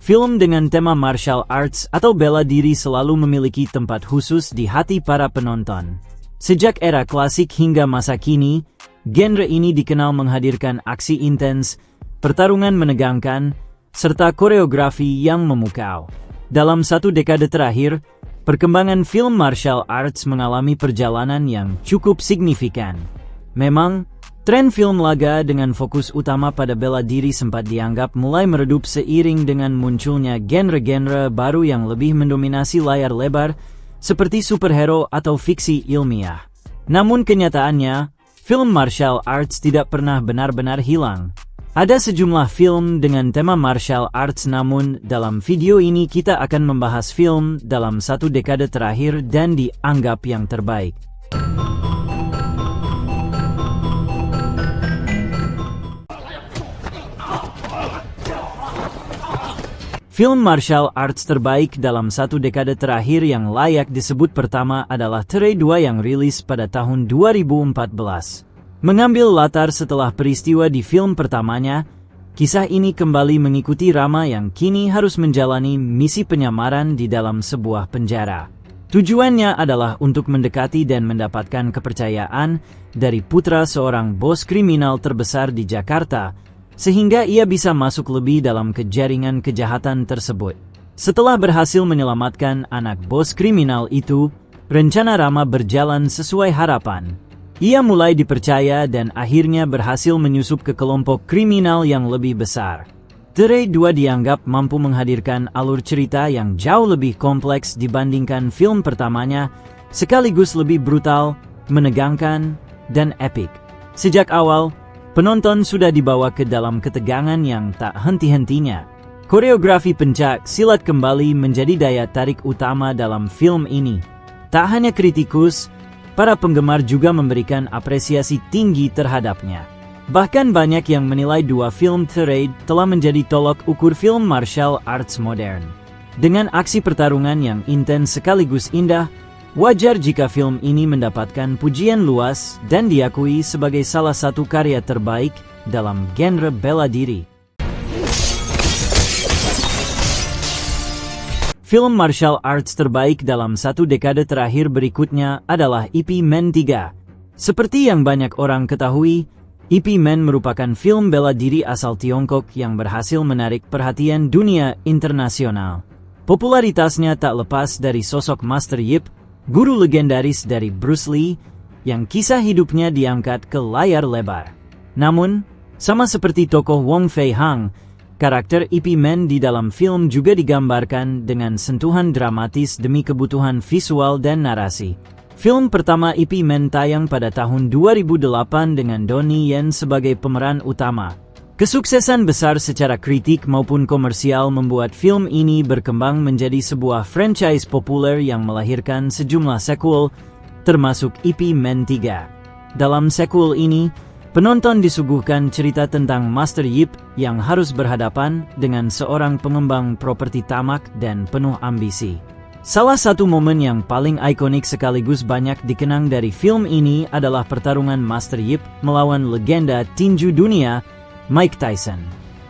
Film dengan tema martial arts atau bela diri selalu memiliki tempat khusus di hati para penonton. Sejak era klasik hingga masa kini, genre ini dikenal menghadirkan aksi intens, pertarungan menegangkan, serta koreografi yang memukau. Dalam satu dekade terakhir, perkembangan film martial arts mengalami perjalanan yang cukup signifikan. Memang, tren film laga dengan fokus utama pada bela diri sempat dianggap mulai meredup seiring dengan munculnya genre-genre baru yang lebih mendominasi layar lebar, seperti superhero atau fiksi ilmiah. Namun kenyataannya, film martial arts tidak pernah benar-benar hilang. Ada sejumlah film dengan tema martial arts, namun dalam video ini kita akan membahas film dalam satu dekade terakhir dan dianggap yang terbaik. Film martial arts terbaik dalam satu dekade terakhir yang layak disebut pertama adalah The Raid 2 yang rilis pada tahun 2014. Mengambil latar setelah peristiwa di film pertamanya, kisah ini kembali mengikuti Rama yang kini harus menjalani misi penyamaran di dalam sebuah penjara. Tujuannya adalah untuk mendekati dan mendapatkan kepercayaan dari putra seorang bos kriminal terbesar di Jakarta, sehingga ia bisa masuk lebih dalam kejaringan kejahatan tersebut. Setelah berhasil menyelamatkan anak bos kriminal itu, rencana Rama berjalan sesuai harapan. Ia mulai dipercaya dan akhirnya berhasil menyusup ke kelompok kriminal yang lebih besar. The Raid 2 dianggap mampu menghadirkan alur cerita yang jauh lebih kompleks dibandingkan film pertamanya, sekaligus lebih brutal, menegangkan, dan epik. Sejak awal, penonton sudah dibawa ke dalam ketegangan yang tak henti-hentinya. Koreografi pencak silat kembali menjadi daya tarik utama dalam film ini. Tak hanya kritikus, para penggemar juga memberikan apresiasi tinggi terhadapnya. Bahkan banyak yang menilai dua film The Raid telah menjadi tolok ukur film martial arts modern. Dengan aksi pertarungan yang intens sekaligus indah, wajar jika film ini mendapatkan pujian luas dan diakui sebagai salah satu karya terbaik dalam genre bela diri. Film martial arts terbaik dalam satu dekade terakhir berikutnya adalah Ip Man 3. Seperti yang banyak orang ketahui, Ip Man merupakan film bela diri asal Tiongkok yang berhasil menarik perhatian dunia internasional. Popularitasnya tak lepas dari sosok Master Yip, guru legendaris dari Bruce Lee, yang kisah hidupnya diangkat ke layar lebar. Namun, sama seperti tokoh Wong Fei Hang, karakter Ip Man di dalam film juga digambarkan dengan sentuhan dramatis demi kebutuhan visual dan narasi. Film pertama Ip Man tayang pada tahun 2008 dengan Donnie Yen sebagai pemeran utama. Kesuksesan besar secara kritik maupun komersial membuat film ini berkembang menjadi sebuah franchise populer yang melahirkan sejumlah sequel, termasuk Ip Man 3. Dalam sequel ini, penonton disuguhkan cerita tentang Master Yip yang harus berhadapan dengan seorang pengembang properti tamak dan penuh ambisi. Salah satu momen yang paling ikonik sekaligus banyak dikenang dari film ini adalah pertarungan Master Yip melawan legenda tinju dunia, Mike Tyson.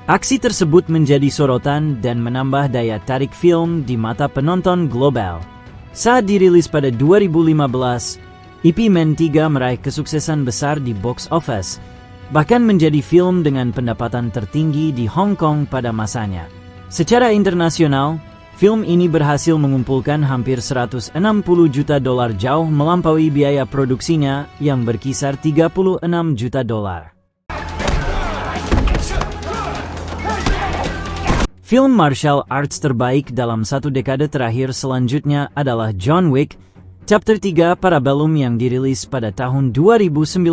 Aksi tersebut menjadi sorotan dan menambah daya tarik film di mata penonton global. Saat dirilis pada 2015, Ip Man 3 meraih kesuksesan besar di box office, bahkan menjadi film dengan pendapatan tertinggi di Hong Kong pada masanya. Secara internasional, film ini berhasil mengumpulkan hampir 160 juta dolar, jauh melampaui biaya produksinya yang berkisar 36 juta dolar. Film martial arts terbaik dalam satu dekade terakhir selanjutnya adalah John Wick, Chapter 3 Parabellum yang dirilis pada tahun 2019.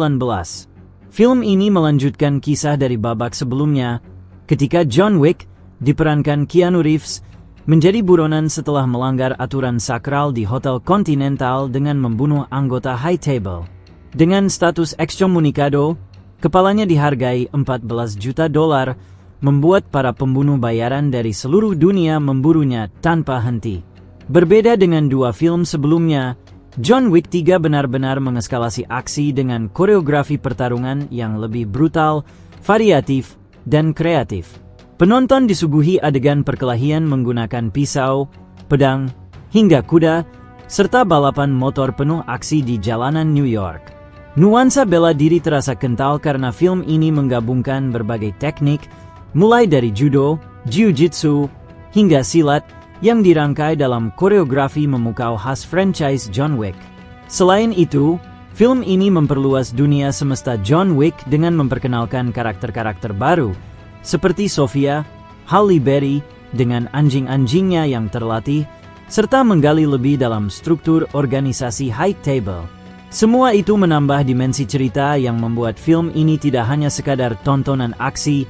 Film ini melanjutkan kisah dari babak sebelumnya, ketika John Wick, diperankan Keanu Reeves, menjadi buronan setelah melanggar aturan sakral di Hotel Continental dengan membunuh anggota High Table. Dengan status excommunicado, kepalanya dihargai 14 juta dolar, membuat para pembunuh bayaran dari seluruh dunia memburunya tanpa henti. Berbeda dengan dua film sebelumnya, John Wick 3 benar-benar mengeskalasi aksi dengan koreografi pertarungan yang lebih brutal, variatif, dan kreatif. Penonton disuguhi adegan perkelahian menggunakan pisau, pedang, hingga kuda, serta balapan motor penuh aksi di jalanan New York. Nuansa bela diri terasa kental karena film ini menggabungkan berbagai teknik, mulai dari judo, jiu-jitsu, hingga silat, yang dirangkai dalam koreografi memukau khas franchise John Wick. Selain itu, film ini memperluas dunia semesta John Wick dengan memperkenalkan karakter-karakter baru, seperti Sofia, Halle Berry, dengan anjing-anjingnya yang terlatih, serta menggali lebih dalam struktur organisasi High Table. Semua itu menambah dimensi cerita yang membuat film ini tidak hanya sekadar tontonan aksi,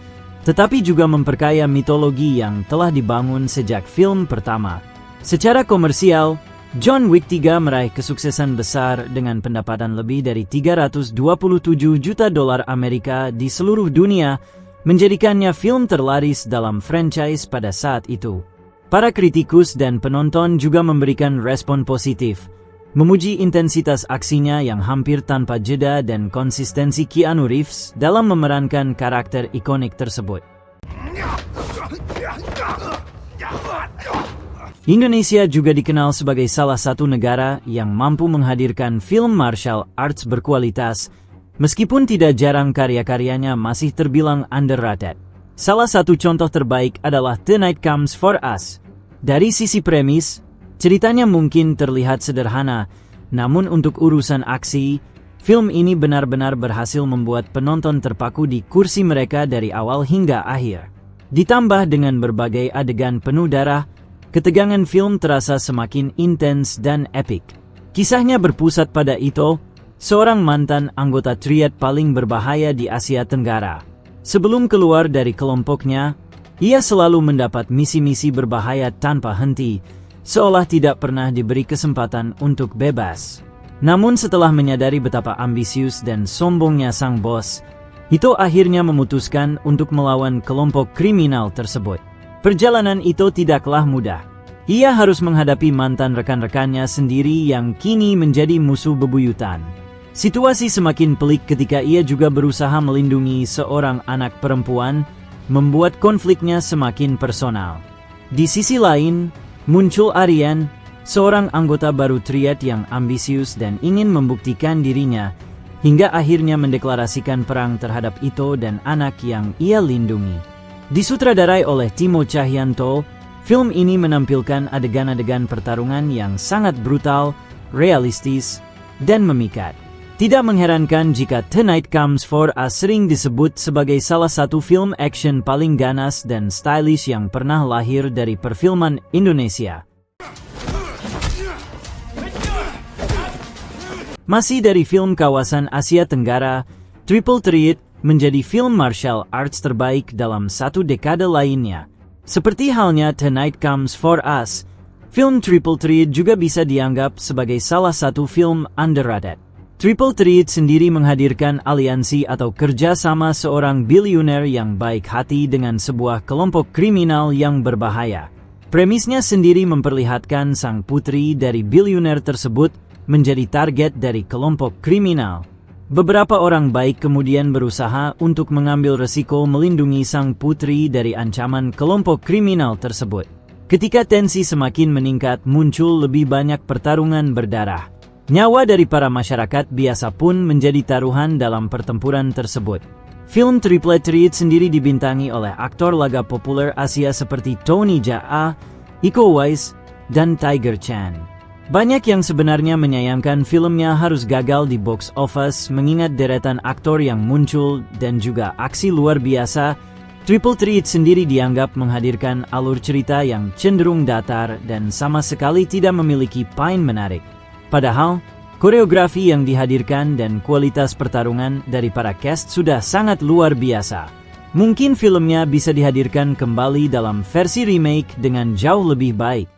tetapi juga memperkaya mitologi yang telah dibangun sejak film pertama. Secara komersial, John Wick 3 meraih kesuksesan besar dengan pendapatan lebih dari 327 juta dolar Amerika di seluruh dunia, menjadikannya film terlaris dalam franchise pada saat itu. Para kritikus dan penonton juga memberikan respon positif, memuji intensitas aksinya yang hampir tanpa jeda dan konsistensi Keanu Reeves dalam memerankan karakter ikonik tersebut. Indonesia juga dikenal sebagai salah satu negara yang mampu menghadirkan film martial arts berkualitas, meskipun tidak jarang karya-karyanya masih terbilang underrated. Salah satu contoh terbaik adalah The Night Comes For Us. Dari sisi premis, ceritanya mungkin terlihat sederhana, namun untuk urusan aksi, film ini benar-benar berhasil membuat penonton terpaku di kursi mereka dari awal hingga akhir. Ditambah dengan berbagai adegan penuh darah, ketegangan film terasa semakin intens dan epik. Kisahnya berpusat pada Ito, seorang mantan anggota triad paling berbahaya di Asia Tenggara. Sebelum keluar dari kelompoknya, ia selalu mendapat misi-misi berbahaya tanpa henti, seolah tidak pernah diberi kesempatan untuk bebas. Namun setelah menyadari betapa ambisius dan sombongnya sang bos, Ito akhirnya memutuskan untuk melawan kelompok kriminal tersebut. Perjalanan Ito tidaklah mudah. Ia harus menghadapi mantan rekan-rekannya sendiri yang kini menjadi musuh bebuyutan. Situasi semakin pelik ketika ia juga berusaha melindungi seorang anak perempuan, membuat konfliknya semakin personal. Di sisi lain, muncul Aryan, seorang anggota baru triad yang ambisius dan ingin membuktikan dirinya, hingga akhirnya mendeklarasikan perang terhadap Ito dan anak yang ia lindungi. Disutradarai oleh Timo Cahyanto, film ini menampilkan adegan-adegan pertarungan yang sangat brutal, realistis, dan memikat. Tidak mengherankan jika The Night Comes For Us sering disebut sebagai salah satu film action paling ganas dan stylish yang pernah lahir dari perfilman Indonesia. Masih dari film kawasan Asia Tenggara, Triple Threat menjadi film martial arts terbaik dalam satu dekade lainnya. Seperti halnya The Night Comes For Us, film Triple Threat juga bisa dianggap sebagai salah satu film underrated. Triple Threat sendiri menghadirkan aliansi atau kerjasama seorang bilioner yang baik hati dengan sebuah kelompok kriminal yang berbahaya. Premisnya sendiri memperlihatkan sang putri dari bilioner tersebut menjadi target dari kelompok kriminal. Beberapa orang baik kemudian berusaha untuk mengambil resiko melindungi sang putri dari ancaman kelompok kriminal tersebut. Ketika tensi semakin meningkat, muncul lebih banyak pertarungan berdarah. Nyawa dari para masyarakat biasa pun menjadi taruhan dalam pertempuran tersebut. Film Triple Threat sendiri dibintangi oleh aktor laga populer Asia seperti Tony Jaa, Iko Uwais, dan Tiger Chan. Banyak yang sebenarnya menyayangkan filmnya harus gagal di box office mengingat deretan aktor yang muncul dan juga aksi luar biasa. Triple Threat sendiri dianggap menghadirkan alur cerita yang cenderung datar dan sama sekali tidak memiliki poin menarik. Padahal, koreografi yang dihadirkan dan kualitas pertarungan dari para cast sudah sangat luar biasa. Mungkin filmnya bisa dihadirkan kembali dalam versi remake dengan jauh lebih baik.